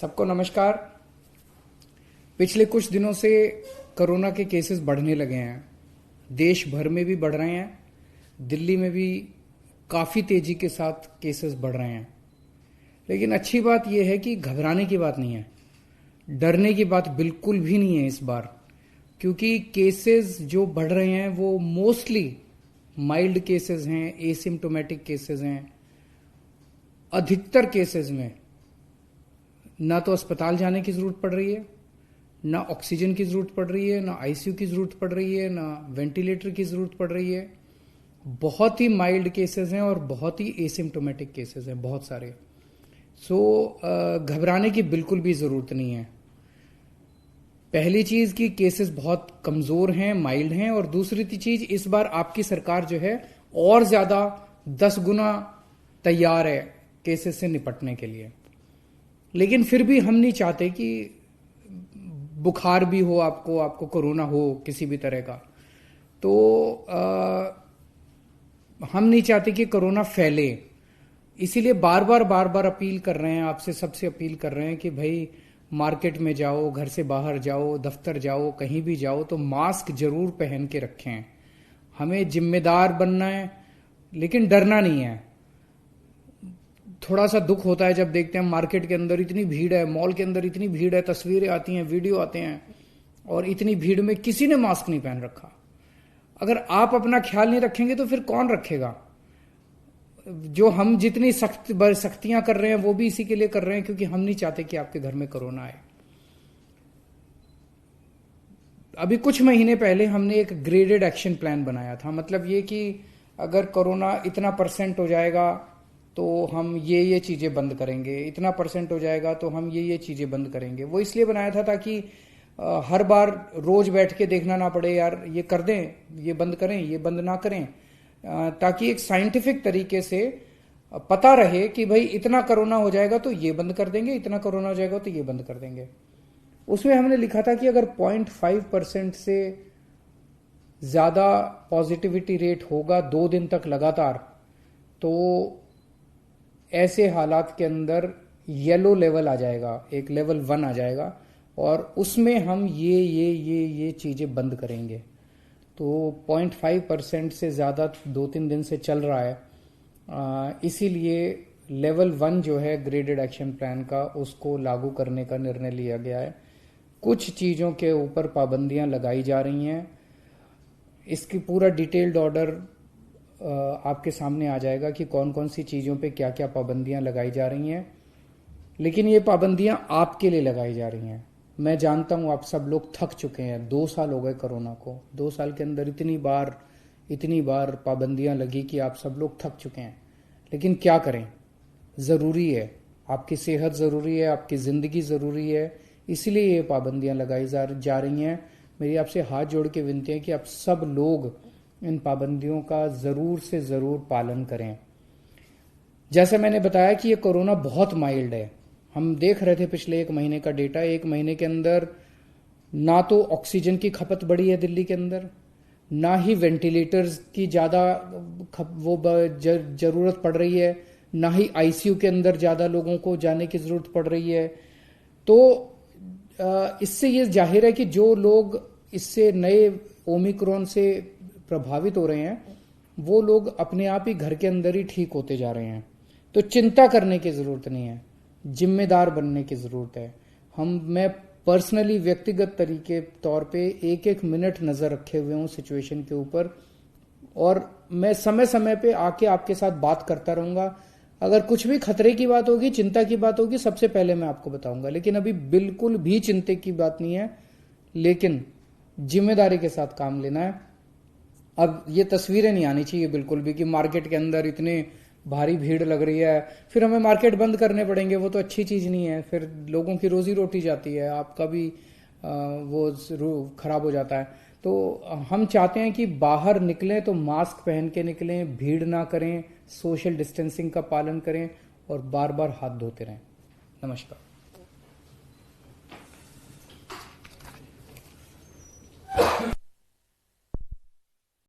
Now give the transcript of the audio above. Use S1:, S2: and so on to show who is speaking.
S1: सबको नमस्कार। पिछले कुछ दिनों से कोरोना के केसेस बढ़ने लगे हैं। देश भर में भी बढ़ रहे हैं, दिल्ली में भी काफ़ी तेजी के साथ केसेस बढ़ रहे हैं। लेकिन अच्छी बात यह है कि घबराने की बात नहीं है, डरने की बात बिल्कुल भी नहीं है इस बार, क्योंकि केसेस जो बढ़ रहे हैं वो मोस्टली माइल्ड केसेस हैं, एसिम्टोमेटिक केसेस हैं। अधिकतर केसेस में ना तो अस्पताल जाने की जरूरत पड़ रही है, ना ऑक्सीजन की जरूरत पड़ रही है, ना आईसीयू की जरूरत पड़ रही है, ना वेंटिलेटर की जरूरत पड़ रही है। बहुत ही माइल्ड केसेस हैं और बहुत ही एसिम्टोमेटिक केसेस हैं, बहुत सारे। घबराने की बिल्कुल भी जरूरत नहीं है। पहली चीज कि केसेस बहुत कमजोर हैं, माइल्ड हैं, और दूसरी चीज इस बार आपकी सरकार जो है और ज्यादा 10 गुना तैयार है केसेस से निपटने के लिए। लेकिन फिर भी हम नहीं चाहते कि बुखार भी हो, आपको कोरोना हो किसी भी तरह का, तो हम नहीं चाहते कि कोरोना फैले। इसीलिए बार बार अपील कर रहे हैं, आपसे सबसे अपील कर रहे हैं कि भाई मार्केट में जाओ, घर से बाहर जाओ, दफ्तर जाओ, कहीं भी जाओ तो मास्क जरूर पहन के रखें। हमें जिम्मेदार बनना है, लेकिन डरना नहीं है। थोड़ा सा दुख होता है जब देखते हैं मार्केट के अंदर इतनी भीड़ है, मॉल के अंदर इतनी भीड़ है, तस्वीरें आती हैं, वीडियो आते हैं, और इतनी भीड़ में किसी ने मास्क नहीं पहन रखा। अगर आप अपना ख्याल नहीं रखेंगे तो फिर कौन रखेगा? जो हम जितनी सख्तियां कर रहे हैं वो भी इसी के लिए कर रहे हैं, क्योंकि हम नहीं चाहते कि आपके घर में कोरोना आए। अभी कुछ महीने पहले हमने एक ग्रेडेड एक्शन प्लान बनाया था। मतलब ये कि अगर कोरोना इतना % हो जाएगा तो हम ये चीजें बंद करेंगे, इतना % हो जाएगा तो हम ये चीजें बंद करेंगे। वो इसलिए बनाया था ताकि हर बार रोज बैठ के देखना ना पड़े, यार ये कर दें, ये बंद करें, ये बंद ना करें, ताकि एक साइंटिफिक तरीके से पता रहे कि भाई इतना कोरोना हो जाएगा तो ये बंद कर देंगे, इतना कोरोना हो जाएगा तो ये बंद कर देंगे। उसमें हमने लिखा था कि अगर 0.5% से ज्यादा पॉजिटिविटी रेट होगा 2 दिन तक लगातार, तो ऐसे हालात के अंदर येलो लेवल आ जाएगा, एक लेवल 1 आ जाएगा, और उसमें हम ये चीजें बंद करेंगे। तो 0.5% से ज्यादा 2-3 दिन से चल रहा है, इसीलिए लेवल 1 जो है ग्रेडेड एक्शन प्लान का, उसको लागू करने का निर्णय लिया गया है। कुछ चीजों के ऊपर पाबंदियां लगाई जा रही हैं। इसकी पूरा डिटेल्ड ऑर्डर आपके सामने आ जाएगा कि कौन कौन सी चीजों पे क्या क्या पाबंदियां लगाई जा रही हैं। लेकिन ये पाबंदियां आपके लिए लगाई जा रही हैं। मैं जानता हूं आप सब लोग थक चुके हैं, 2 साल हो गए कोरोना को, 2 साल के अंदर इतनी बार पाबंदियां लगी कि आप सब लोग थक चुके हैं। लेकिन क्या करें, जरूरी है, आपकी सेहत जरूरी है, आपकी जिंदगी जरूरी है, इसलिए ये पाबंदियां लगाई जा रही हैं। मेरी आपसे हाथ जोड़ के विनती है कि आप सब लोग इन पाबंदियों का जरूर से जरूर पालन करें। जैसे मैंने बताया कि ये कोरोना बहुत माइल्ड है। हम देख रहे थे पिछले 1 महीने का डेटा, 1 महीने के अंदर ना तो ऑक्सीजन की खपत बढ़ी है दिल्ली के अंदर, ना ही वेंटिलेटर्स की ज्यादा जरूरत पड़ रही है, ना ही आईसीयू के अंदर ज्यादा लोगों को जाने की जरूरत पड़ रही है। तो इससे ये जाहिर है कि जो लोग इससे नए ओमिक्रॉन से प्रभावित हो रहे हैं वो लोग अपने आप ही घर के अंदर ही ठीक होते जा रहे हैं। तो चिंता करने की जरूरत नहीं है, जिम्मेदार बनने की जरूरत है। मैं पर्सनली व्यक्तिगत तरीके तौर पे 1-1 मिनट नजर रखे हुए हूं सिचुएशन के ऊपर, और मैं समय समय पे आके आपके साथ बात करता रहूंगा। अगर कुछ भी खतरे की बात होगी, चिंता की बात होगी, सबसे पहले मैं आपको बताऊंगा। लेकिन अभी बिल्कुल भी चिंता की बात नहीं है, लेकिन जिम्मेदारी के साथ काम लेना है। अब ये तस्वीरें नहीं आनी चाहिए बिल्कुल भी कि मार्केट के अंदर इतने भारी भीड़ लग रही है, फिर हमें मार्केट बंद करने पड़ेंगे। वो तो अच्छी चीज नहीं है, फिर लोगों की रोजी रोटी जाती है, आपका भी वो खराब हो जाता है। तो हम चाहते हैं कि बाहर निकलें तो मास्क पहन के निकलें, भीड़ ना करें, सोशल डिस्टेंसिंग का पालन करें, और बार बार हाथ धोते रहें। नमस्कार।